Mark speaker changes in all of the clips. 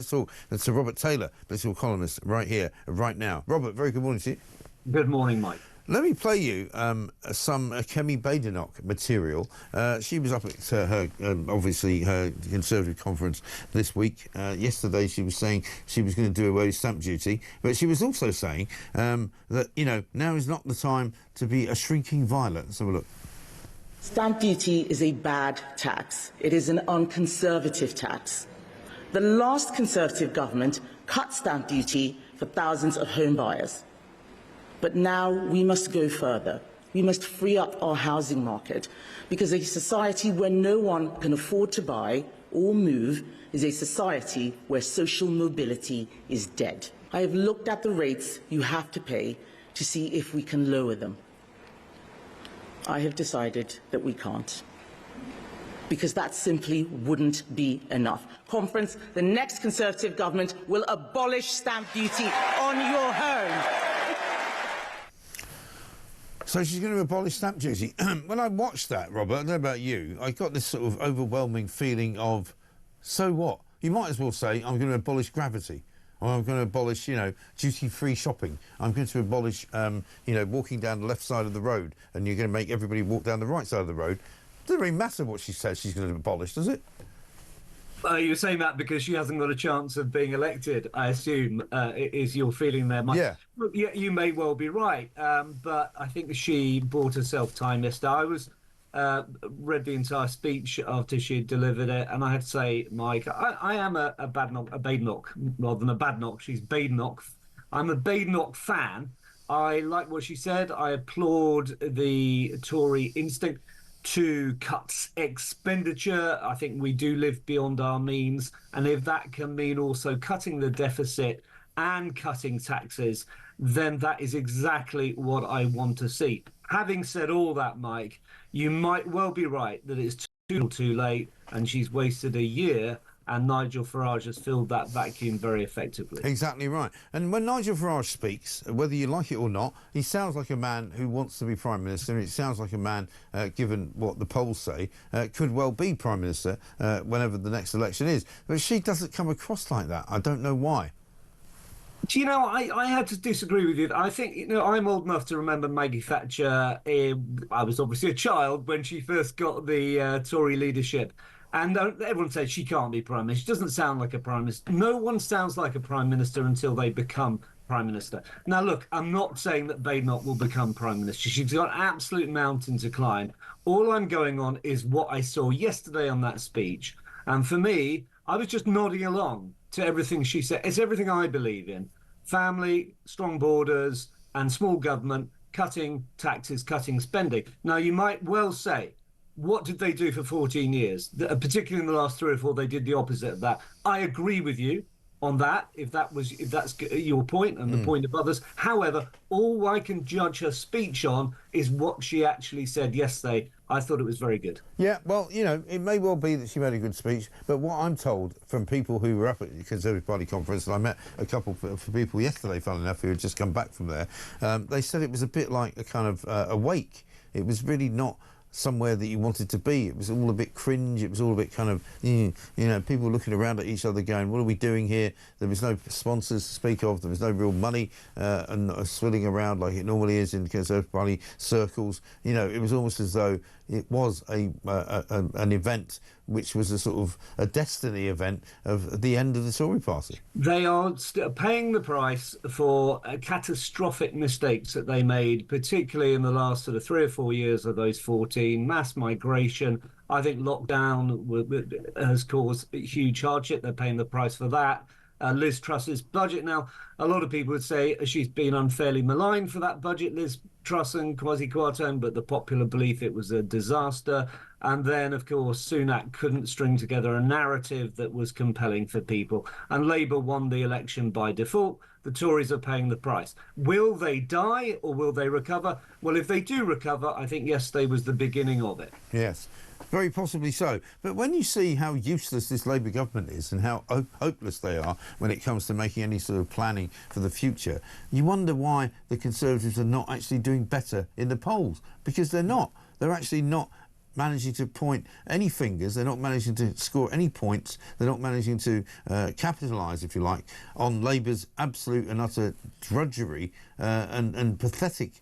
Speaker 1: Let's talk to Robert Taylor, political columnist, right here, right now. Robert, very good morning to you.
Speaker 2: Good morning, Mike.
Speaker 1: Let me play you some Kemi Badenoch material. She was up at her, obviously, her Conservative conference this week. Yesterday she was saying she was going to do away with stamp duty, but she was also saying that, you know, now is not the time to be a shrinking violet. Let's have a look.
Speaker 3: Stamp duty is a bad tax. It is an unconservative tax. The last Conservative government cut stamp duty for thousands of home buyers. But now we must go further. We must free up our housing market, because a society where no one can afford to buy or move is a society where social mobility is dead. I have looked at the rates you have to pay to see if we can lower them. I have decided that we can't, because that simply wouldn't be enough. Conference, the next Conservative government will abolish stamp duty on your home.
Speaker 1: So she's going to abolish stamp duty. When I watched that, Robert, I don't know about you, I got this sort of overwhelming feeling of, so what? You might as well say, I'm going to abolish gravity. Or I'm going to abolish, you know, duty-free shopping. I'm going to abolish, you know, walking down the left side of the road, and you're going to make everybody walk down the right side of the road. It doesn't really matter what she says she's going to abolish, does it?
Speaker 2: You're saying that because she hasn't got a chance of being elected, I assume, is your feeling there, Mike?
Speaker 1: Yeah.
Speaker 2: Well, yeah, you may well be right, but I think she bought herself time yesterday. I read the entire speech after she had delivered it, and I have to say, Mike, I am a Badenoch, rather than a Badenoch. She's Badenoch. I'm a Badenoch fan. I like what she said. I applaud the Tory instinct to cut expenditure. I think we do live beyond our means, and if that can mean also cutting the deficit and cutting taxes, then that is exactly what I want to see. Having said all that, Mike, you might well be right that it's too late, and she's wasted a year, and Nigel Farage has filled that vacuum very effectively.
Speaker 1: Exactly right. And when Nigel Farage speaks, whether you like it or not, he sounds like a man who wants to be Prime Minister. It sounds like a man, given what the polls say, could well be Prime Minister whenever the next election is. But she doesn't come across like that. I don't know why.
Speaker 2: Do you know, I had to disagree with you. I think, you know, I'm old enough to remember Maggie Thatcher. I was obviously a child when she first got the Tory leadership. And everyone said she can't be Prime Minister. She doesn't sound like a Prime Minister. No one sounds like a Prime Minister until they become Prime Minister. Now, look, I'm not saying that Badenoch will become Prime Minister. She's got an absolute mountain to climb. All I'm going on is what I saw yesterday on that speech. And for me, I was just nodding along to everything she said. It's everything I believe in. Family, strong borders, and small government, cutting taxes, cutting spending. Now, you might well say, what did they do for 14 years? Particularly in the last 3 or 4, they did the opposite of that. I agree with you on that, if that's your point and the point of others. However, all I can judge her speech on is what she actually said yesterday. I thought it was very good.
Speaker 1: Yeah, well, you know, it may well be that she made a good speech, but what I'm told from people who were up at the Conservative Party conference, and I met a couple of people yesterday, funnily enough, who had just come back from there, they said it was a bit like a kind of a wake. It was really not somewhere that you wanted to be. It was all a bit cringe. It was all a bit kind of, you know, people looking around at each other going, what are we doing here? There was no sponsors to speak of. There was no real money and swilling around like it normally is in Conservative Party circles. You know, it was almost as though it was an event which was a sort of a destiny event of the end of the Tory party.
Speaker 2: They are paying the price for catastrophic mistakes that they made, particularly in the last sort of 3 or 4 years of those 14. Mass migration. I think lockdown has caused huge hardship. They're paying the price for that. Liz Truss's budget. Now, a lot of people would say she's been unfairly maligned for that budget, Liz Truss and Kwasi Kwarteng, but the popular belief it was a disaster. And then, of course, Sunak couldn't string together a narrative that was compelling for people. And Labour won the election by default. The Tories are paying the price. Will they die or will they recover? Well, if they do recover, I think yesterday was the beginning of it.
Speaker 1: Yes. Very possibly so. But when you see how useless this Labour government is and how hopeless they are when it comes to making any sort of planning for the future, you wonder why the Conservatives are not actually doing better in the polls. Because they're not. They're actually not managing to point any fingers. They're not managing to score any points. They're not managing to capitalise, if you like, on Labour's absolute and utter drudgery and pathetic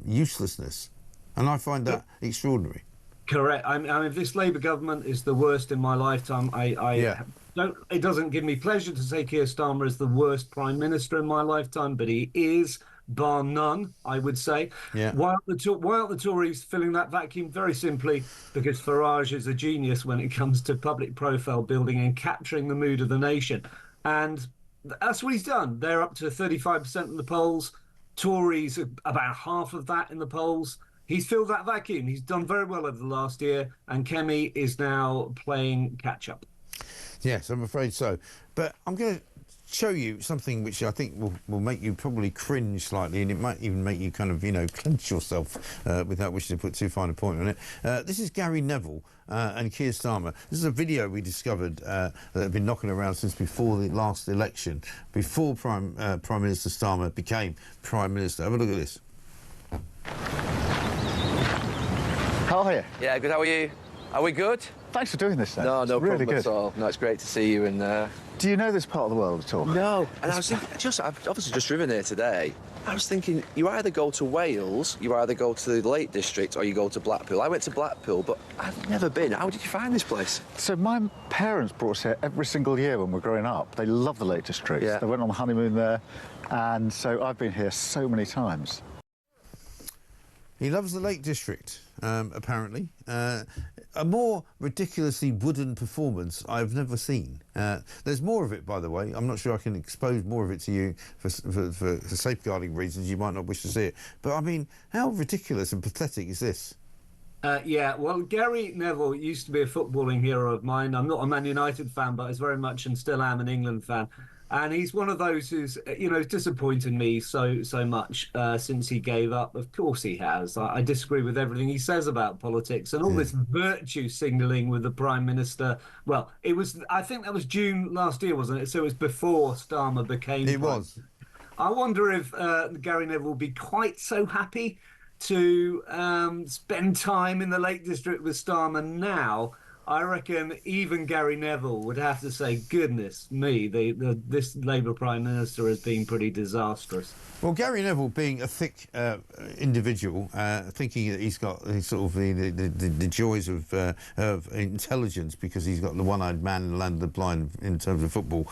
Speaker 1: uselessness. And I find that extraordinary.
Speaker 2: Correct. I mean, this Labour government is the worst in my lifetime. It doesn't give me pleasure to say Keir Starmer is the worst Prime Minister in my lifetime, but he is, bar none, I would say.
Speaker 1: Yeah.
Speaker 2: Why aren't the Tories filling that vacuum? Very simply, because Farage is a genius when it comes to public profile building and capturing the mood of the nation. And that's what he's done. They're up to 35% in the polls. Tories are about half of that in the polls. He's filled that vacuum. He's done very well over the last year, and Kemi is now playing catch-up.
Speaker 1: Yes, I'm afraid so. But I'm going to show you something which I think will make you probably cringe slightly, and it might even make you kind of, clench yourself without wishing to put too fine a point on it. This is Gary Neville and Keir Starmer. This is a video we discovered that had been knocking around since before the last election, before Prime Minister Starmer became Prime Minister. Have a look at this.
Speaker 4: How are you?
Speaker 5: Yeah, good. How are you? Are we good?
Speaker 4: Thanks for doing this, then.
Speaker 5: No, no
Speaker 4: really
Speaker 5: problem
Speaker 4: good.
Speaker 5: at all. No, it's great to see you. And
Speaker 4: do you know this part of the world at all?
Speaker 5: no, and I was thinking, I've obviously just driven here today. I was thinking, you either go to Wales, you either go to the Lake District, or you go to Blackpool. I went to Blackpool, but I've never been. How did you find this place?
Speaker 4: So my parents brought us here every single year when we were growing up. They love the Lake District.
Speaker 5: Yeah.
Speaker 4: They went on the honeymoon there, and so I've been here so many times.
Speaker 1: He loves the Lake District, apparently. A more ridiculously wooden performance I've never seen. There's more of it, by the way. I'm not sure I can expose more of it to you for safeguarding reasons. You might not wish to see it. But, I mean, how ridiculous and pathetic is this?
Speaker 2: Yeah, well, Gary Neville used to be a footballing hero of mine. I'm not a Man United fan, but I very much and still am an England fan. And he's one of those who's, disappointed me so much since he gave up. Of course he has. I disagree with everything he says about politics and all this virtue signalling with the Prime Minister. Well, I think that was June last year, wasn't it? So it was before Starmer became
Speaker 1: It was.
Speaker 2: I wonder if Gary Neville will be quite so happy to spend time in the Lake District with Starmer now. I reckon even Gary Neville would have to say, goodness me, this Labour Prime Minister has been pretty disastrous.
Speaker 1: Well, Gary Neville, being a thick individual, thinking that he's got sort of the joys of intelligence because he's got the one-eyed man in the land of the blind in terms of football,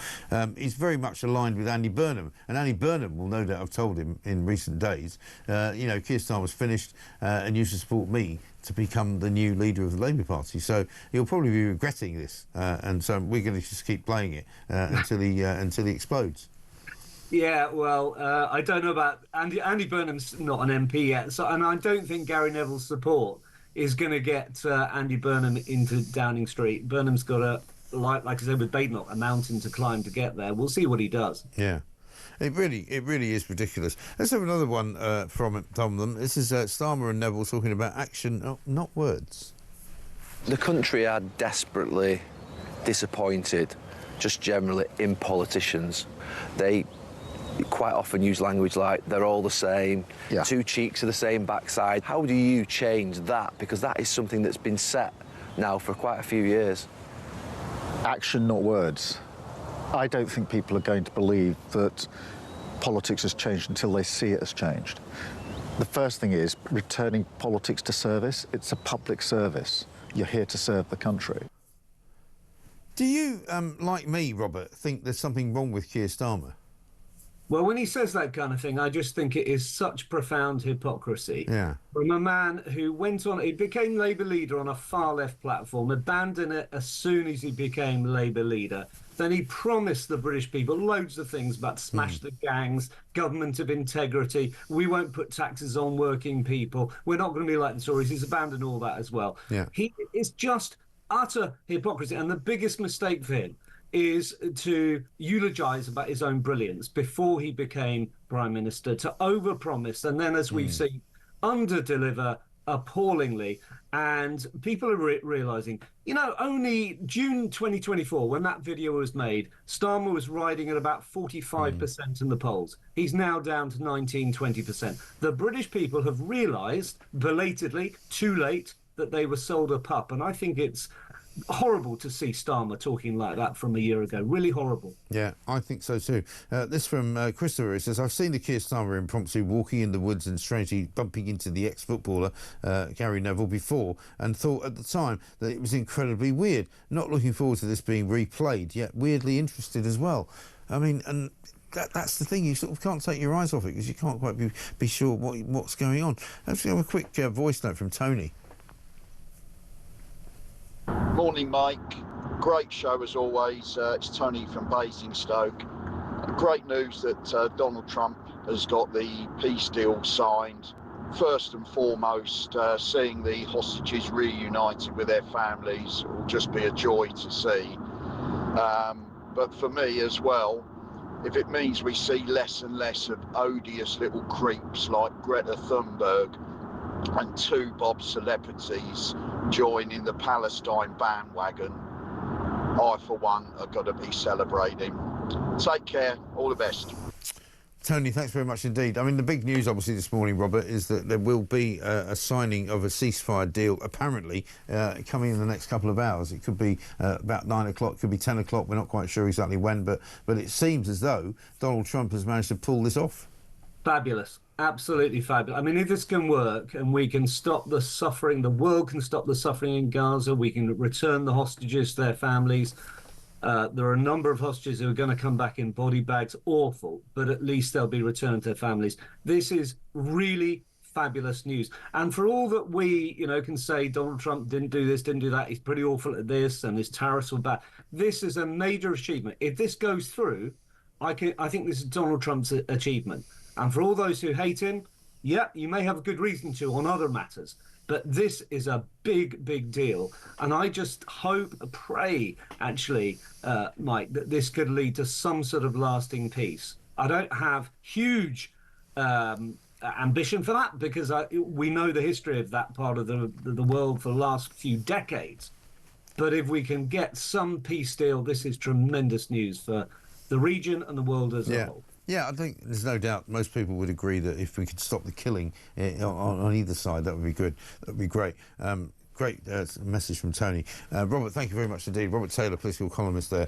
Speaker 1: he's very much aligned with Andy Burnham. And Andy Burnham will no doubt have told him in recent days, Keir Starmer's finished and you should support me to become the new leader of the Labour Party. So he'll probably be regretting this, and so we're going to just keep playing it until he explodes.
Speaker 2: Yeah, well, I don't know about Andy Burnham's not an MP yet, and I don't think Gary Neville's support is going to get Andy Burnham into Downing Street. Burnham's got like I said with Badenoch, a mountain to climb to get there. We'll see what he does.
Speaker 1: Yeah. It really is ridiculous. Let's have another one from them. This is Starmer and Neville talking about action, not words.
Speaker 5: The country are desperately disappointed, just generally, in politicians. They quite often use language like they're all the same, two cheeks of the same backside. How do you change that? Because that is something that's been set now for quite a few years.
Speaker 4: Action, not words. I don't think people are going to believe that politics has changed until they see it has changed. The first thing is returning politics to service. It's a public service. You're here to serve the country.
Speaker 1: Do you, like me, Robert, think there's something wrong with Keir Starmer?
Speaker 2: Well, when he says that kind of thing, I just think it is such profound hypocrisy.
Speaker 1: Yeah.
Speaker 2: From a man who he became Labour leader on a far-left platform, abandoned it as soon as he became Labour leader. Then he promised the British people loads of things about smash the gangs, government of integrity, we won't put taxes on working people, we're not going to be like the Tories. He's abandoned all that as well.
Speaker 1: Yeah.
Speaker 2: It's just utter hypocrisy. And the biggest mistake for him is to eulogise about his own brilliance before he became Prime Minister, to overpromise and then, as we've seen, underdeliver appallingly. And people are realising, only June 2024, when that video was made, Starmer was riding at about 45% in the polls. He's now down to 19-20%. The British people have realised, belatedly, too late, that they were sold a pup. And I think it's horrible to see Starmer talking like that from a year ago. Really horrible.
Speaker 1: Yeah, I think so too. This from Christopher. It says, I've seen the Keir Starmer impromptu walking in the woods and strangely bumping into the ex-footballer Gary Neville before, and thought at the time that it was incredibly weird. Not looking forward to this being replayed, yet weirdly interested as well. I mean, and that's the thing, you sort of can't take your eyes off it because you can't quite be sure what's going on. Let's have a quick voice note from Tony.
Speaker 6: Morning, Mike. Great show as always. It's Tony from Basingstoke. Great news that Donald Trump has got the peace deal signed. First and foremost, seeing the hostages reunited with their families will just be a joy to see. But for me as well, if it means we see less and less of odious little creeps like Greta Thunberg and two Bob celebrities joining the Palestine bandwagon, I, for one, have got to be celebrating. Take care. All the best.
Speaker 1: Tony, thanks very much indeed. I mean, the big news, obviously, this morning, Robert, is that there will be a signing of a ceasefire deal, apparently, coming in the next couple of hours. It could be about 9 o'clock, could be 10 o'clock. We're not quite sure exactly when, but it seems as though Donald Trump has managed to pull this off.
Speaker 2: Fabulous. Absolutely fabulous. I mean, if this can work and we can stop the suffering, the world can stop the suffering in Gaza, we can return the hostages to their families. There are a number of hostages who are going to come back in body bags. Awful, but at least they'll be returned to their families. This is really fabulous news. And for all that we, can say Donald Trump didn't do this, didn't do that, he's pretty awful at this, and his tariffs were bad. This is a major achievement. If this goes through, I think this is Donald Trump's achievement. And for all those who hate him, yeah, you may have a good reason to on other matters, but this is a big, big deal. And I just pray, actually, Mike, that this could lead to some sort of lasting peace. I don't have huge ambition for that because we know the history of that part of the world for the last few decades. But if we can get some peace deal, this is tremendous news for the region and the world as a whole.
Speaker 1: Yeah, I think there's no doubt most people would agree that if we could stop the killing on either side, that would be good. That would be great. Great message from Tony. Robert, thank you very much indeed. Robert Taylor, political columnist there.